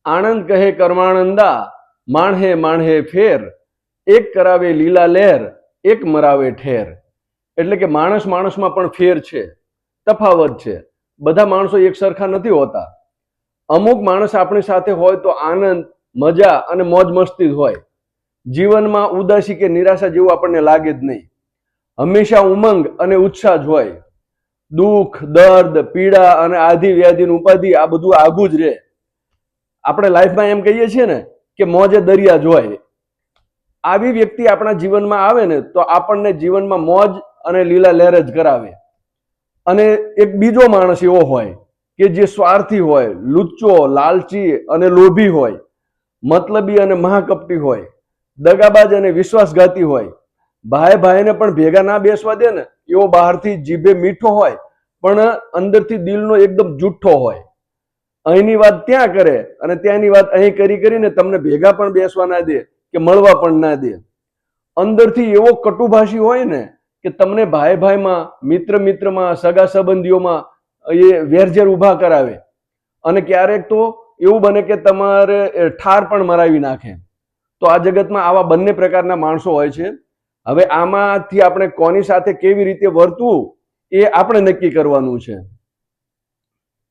આનંદ કહે કર્માનંદા, માણહે માણહે ફેર, એક કરાવે લીલા લહેર, એક મરાવે ઠેર. એટલે કે માણસ માણસમાં પણ ફેર છે, તફાવત છે. બધા માણસો એક સરખા નથી હોતા. અમુક માણસ આપણી સાથે હોય તો આનંદ, મજા અને મોજ મસ્તી જ હોય. જીવનમાં ઉદાસી કે નિરાશા જેવું આપણને લાગે જ નહીં. હંમેશા ઉમંગ અને ઉત્સાહ જ હોય. દુઃખ, દર્દ, પીડા અને આધિ વ્યાધિની ઉપાધિ આ બધું આઘું જ રહે. આપણે લાઈફમાં એમ કહીએ છીએ ને કે મોજે દરિયા જ હોય. આવી વ્યક્તિ આપણા જીવનમાં આવે ને તો આપણને જીવનમાં મોજ અને લીલા લહેર જ કરાવે. અને એક બીજો માણસ એવો હોય કે જે સ્વાર્થી હોય, લુચ્ચો, લાલચી અને લોભી હોય, મતલબી અને મહાકપટી હોય, દગાબાજ અને વિશ્વાસઘાતી હોય. ભાઈ ભાઈને પણ ભેગા ના બેસવા દે ને એવો બહારથી જીભે મીઠો હોય પણ અંદરથી દિલનો એકદમ જુઠ્ઠો હોય. અહીંની વાત ત્યાં કરે અને ત્યાંની વાત અહીં કરીને તમને ભેગા પણ બેસવા ના દે કે મળવા પણ ના દે. અંદરથી એવો કટુભાષી હોય ને કે તમને ભાઈ ભાઈમાં, મિત્ર મિત્રમાં, સગા સંબંધીઓમાં એ વેરઝેર ઊભા કરાવે. અને ક્યારેક તો એવું બને કે તમારે ઠાર પણ મરાવી નાખે. તો આ જગતમાં આવા બંને પ્રકારના માણસો હોય છે. હવે આમાંથી આપણે કોની સાથે કેવી રીતે વર્તવું એ આપણે નક્કી કરવાનું છે.